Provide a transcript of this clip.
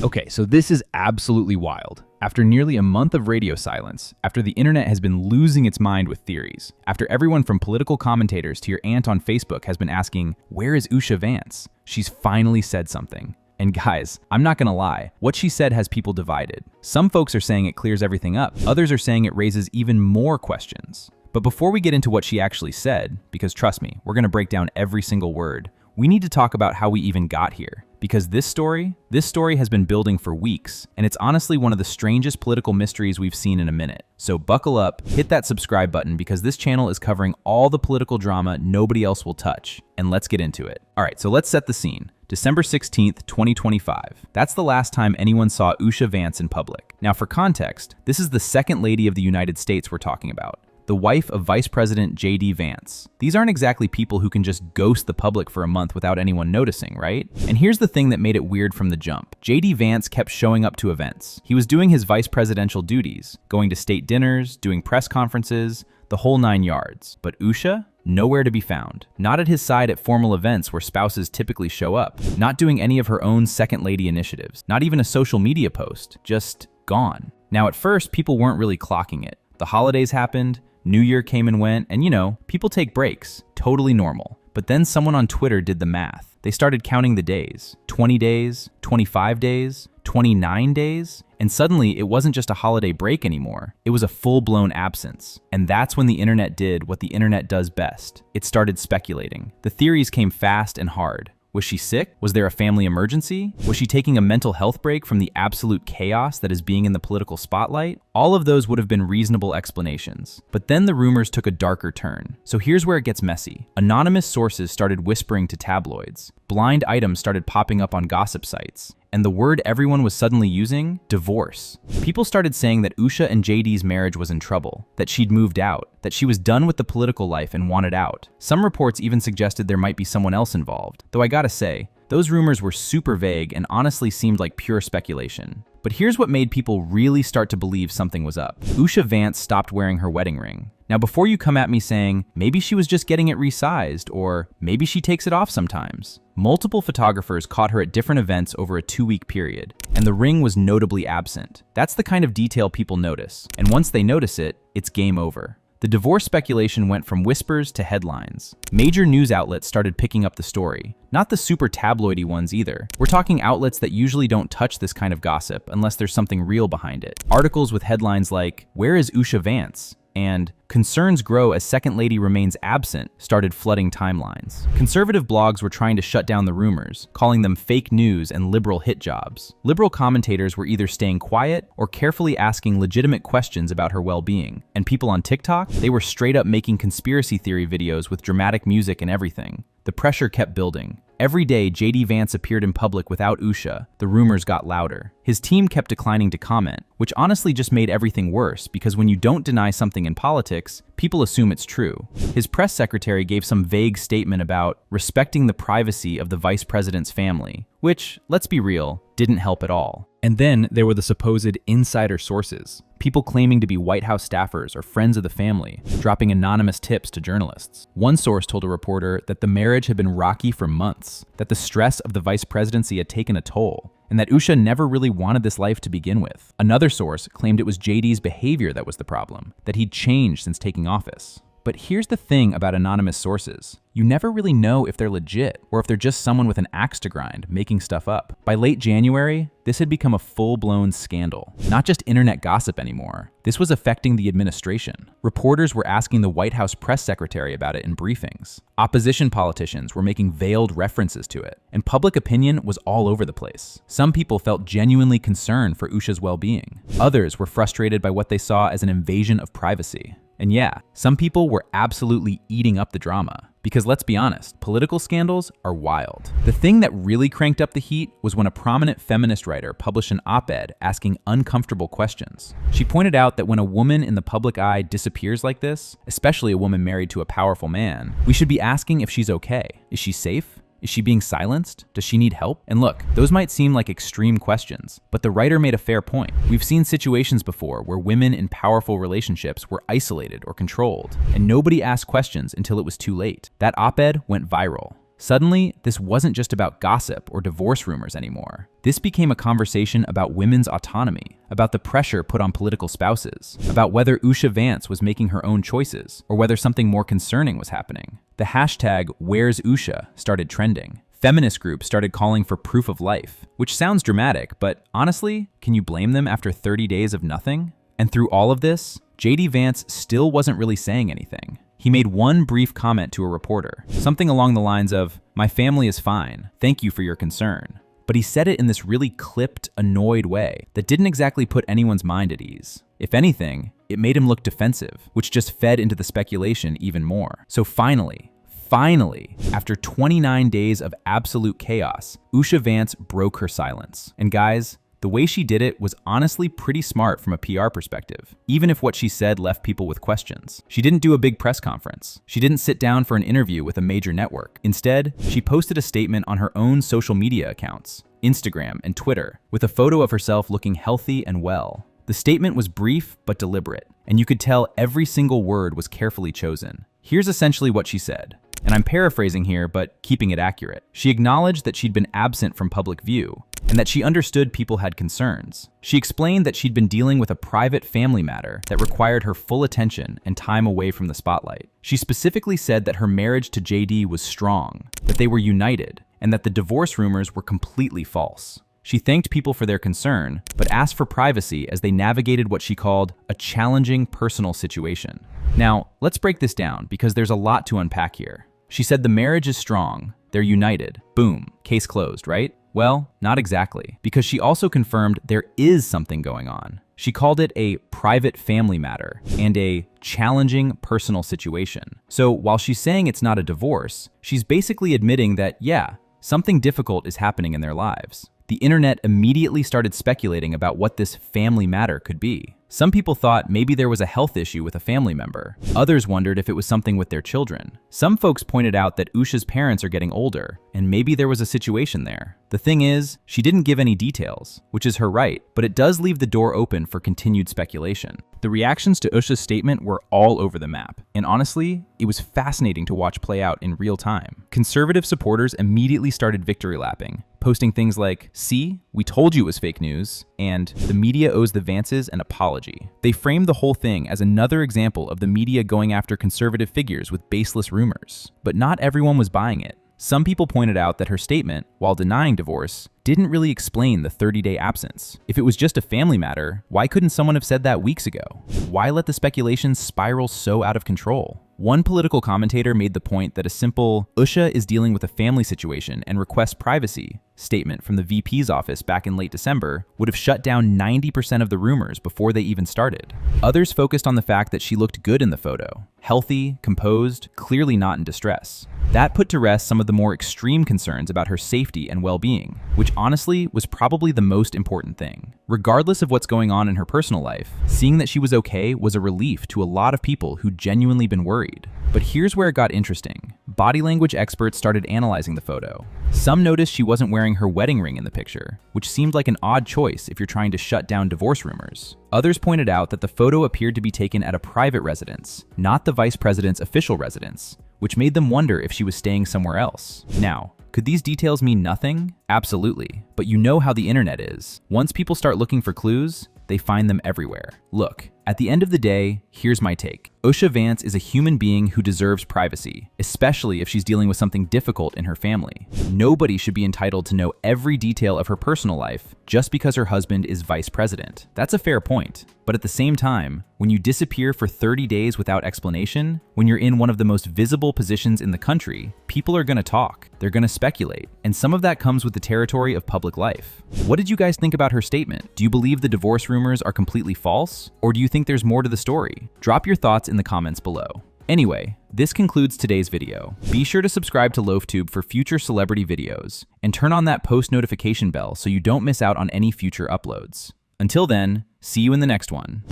Okay, so this is absolutely wild. After nearly a month of radio silence, after the internet has been losing its mind with theories, after everyone from political commentators to your aunt on Facebook has been asking, where is Usha Vance? She's finally said something. And guys, I'm not gonna lie, what she said has people divided. Some folks are saying it clears everything up, others are saying it raises even more questions. But before we get into what she actually said, because trust me, we're gonna break down every single word, we need to talk about how we even got here. Because this story has been building for weeks, and it's honestly one of the strangest political mysteries we've seen in a minute. So buckle up, hit that subscribe button, because this channel is covering all the political drama nobody else will touch. And let's get into it. All right, so let's set the scene. December 16th, 2025. That's the last time anyone saw Usha Vance in public. Now for context, this is the second lady of the United States we're talking about, the wife of Vice President JD Vance. These aren't exactly people who can just ghost the public for a month without anyone noticing, right? And here's the thing that made it weird from the jump. JD Vance kept showing up to events. He was doing his vice presidential duties, going to state dinners, doing press conferences, the whole 9 yards. But Usha? Nowhere to be found. Not at his side at formal events where spouses typically show up. Not doing any of her own second lady initiatives. Not even a social media post. Just gone. Now at first, people weren't really clocking it. The holidays happened, New Year came and went, and people take breaks. Totally normal. But then someone on Twitter did the math. They started counting the days. 20 days, 25 days, 29 days, and suddenly it wasn't just a holiday break anymore. It was a full-blown absence. And that's when the internet did what the internet does best. It started speculating. The theories came fast and hard. Was she sick? Was there a family emergency? Was she taking a mental health break from the absolute chaos that is being in the political spotlight? All of those would have been reasonable explanations. But then the rumors took a darker turn. So here's where it gets messy. Anonymous sources started whispering to tabloids. Blind items started popping up on gossip sites. And the word everyone was suddenly using? Divorce. People started saying that Usha and JD's marriage was in trouble, that she'd moved out, that she was done with the political life and wanted out. Some reports even suggested there might be someone else involved. Though I gotta say, those rumors were super vague and honestly seemed like pure speculation. But here's what made people really start to believe something was up. Usha Vance stopped wearing her wedding ring. Now before you come at me saying, maybe she was just getting it resized, or maybe she takes it off sometimes. Multiple photographers caught her at different events over a 2-week period, and the ring was notably absent. That's the kind of detail people notice, and once they notice it, it's game over. The divorce speculation went from whispers to headlines. Major news outlets started picking up the story. Not the super tabloidy ones either. We're talking outlets that usually don't touch this kind of gossip unless there's something real behind it. Articles with headlines like, "Where is Usha Vance?" and "Concerns grow as second lady remains absent" started flooding timelines. Conservative blogs were trying to shut down the rumors, calling them fake news and liberal hit jobs. Liberal commentators were either staying quiet or carefully asking legitimate questions about her well-being. And people on TikTok, they were straight up making conspiracy theory videos with dramatic music and everything. The pressure kept building. Every day JD Vance appeared in public without Usha, the rumors got louder. His team kept declining to comment, which honestly just made everything worse because when you don't deny something in politics, people assume it's true. His press secretary gave some vague statement about respecting the privacy of the vice president's family, which, let's be real, didn't help at all. And then there were the supposed insider sources, people claiming to be White House staffers or friends of the family, dropping anonymous tips to journalists. One source told a reporter that the marriage had been rocky for months, that the stress of the vice presidency had taken a toll, and that Usha never really wanted this life to begin with. Another source claimed it was JD's behavior that was the problem, that he'd changed since taking office. But here's the thing about anonymous sources. You never really know if they're legit or if they're just someone with an axe to grind making stuff up. By late January, this had become a full-blown scandal. Not just internet gossip anymore. This was affecting the administration. Reporters were asking the White House press secretary about it in briefings. Opposition politicians were making veiled references to it. And public opinion was all over the place. Some people felt genuinely concerned for Usha's well-being. Others were frustrated by what they saw as an invasion of privacy. And yeah, some people were absolutely eating up the drama. Because let's be honest, political scandals are wild. The thing that really cranked up the heat was when a prominent feminist writer published an op-ed asking uncomfortable questions. She pointed out that when a woman in the public eye disappears like this, especially a woman married to a powerful man, we should be asking if she's okay. Is she safe? Is she being silenced? Does she need help? And look, those might seem like extreme questions, but the writer made a fair point. We've seen situations before where women in powerful relationships were isolated or controlled, and nobody asked questions until it was too late. That op-ed went viral. Suddenly, this wasn't just about gossip or divorce rumors anymore. This became a conversation about women's autonomy, about the pressure put on political spouses, about whether Usha Vance was making her own choices, or whether something more concerning was happening. The hashtag Where's Usha started trending. Feminist groups started calling for proof of life, which sounds dramatic, but honestly, can you blame them after 30 days of nothing? And through all of this, JD Vance still wasn't really saying anything. He made one brief comment to a reporter, something along the lines of, "My family is fine, thank you for your concern." But he said it in this really clipped, annoyed way that didn't exactly put anyone's mind at ease. If anything, it made him look defensive, which just fed into the speculation even more. So finally, after 29 days of absolute chaos, Usha Vance broke her silence. And guys, the way she did it was honestly pretty smart from a PR perspective, even if what she said left people with questions. She didn't do a big press conference. She didn't sit down for an interview with a major network. Instead, she posted a statement on her own social media accounts, Instagram and Twitter, with a photo of herself looking healthy and well. The statement was brief but deliberate, and you could tell every single word was carefully chosen. Here's essentially what she said. And I'm paraphrasing here, but keeping it accurate. She acknowledged that she'd been absent from public view, and that she understood people had concerns. She explained that she'd been dealing with a private family matter that required her full attention and time away from the spotlight. She specifically said that her marriage to JD was strong, that they were united, and that the divorce rumors were completely false. She thanked people for their concern, but asked for privacy as they navigated what she called a challenging personal situation. Now, let's break this down because there's a lot to unpack here. She said the marriage is strong, they're united, boom, case closed, right? Well, not exactly, because she also confirmed there is something going on. She called it a private family matter and a challenging personal situation. So while she's saying it's not a divorce, she's basically admitting that, yeah, something difficult is happening in their lives. The internet immediately started speculating about what this family matter could be. Some people thought maybe there was a health issue with a family member. Others wondered if it was something with their children. Some folks pointed out that Usha's parents are getting older, and maybe there was a situation there. The thing is, she didn't give any details, which is her right, but it does leave the door open for continued speculation. The reactions to Usha's statement were all over the map, and honestly, it was fascinating to watch play out in real time. Conservative supporters immediately started victory lapping, posting things like, "See, we told you it was fake news," and "The media owes the Vances an apology." They framed the whole thing as another example of the media going after conservative figures with baseless rumors. But not everyone was buying it. Some people pointed out that her statement, while denying divorce, didn't really explain the 30-day absence. If it was just a family matter, why couldn't someone have said that weeks ago? Why let the speculations spiral so out of control? One political commentator made the point that a simple "Usha is dealing with a family situation and requests privacy" statement from the VP's office back in late December would have shut down 90% of the rumors before they even started. Others focused on the fact that she looked good in the photo, healthy, composed, clearly not in distress. That put to rest some of the more extreme concerns about her safety and well-being, which honestly was probably the most important thing. Regardless of what's going on in her personal life, seeing that she was okay was a relief to a lot of people who'd genuinely been worried. But here's where it got interesting. Body language experts started analyzing the photo. Some noticed she wasn't wearing her wedding ring in the picture, which seemed like an odd choice if you're trying to shut down divorce rumors. Others pointed out that the photo appeared to be taken at a private residence, not the vice president's official residence, which made them wonder if she was staying somewhere else. Now, could these details mean nothing? Absolutely. But you know how the internet is. Once people start looking for clues, they find them everywhere. Look, at the end of the day, here's my take. Usha Vance is a human being who deserves privacy, especially if she's dealing with something difficult in her family. Nobody should be entitled to know every detail of her personal life just because her husband is vice president. That's a fair point. But at the same time, when you disappear for 30 days without explanation, when you're in one of the most visible positions in the country, people are gonna talk, they're gonna speculate, and some of that comes with the territory of public life. What did you guys think about her statement? Do you believe the divorce rumors are completely false? Or do you think there's more to the story? Drop your thoughts in the comments below. Anyway, this concludes today's video. Be sure to subscribe to LoafTube for future celebrity videos, and turn on that post notification bell so you don't miss out on any future uploads. Until then, see you in the next one.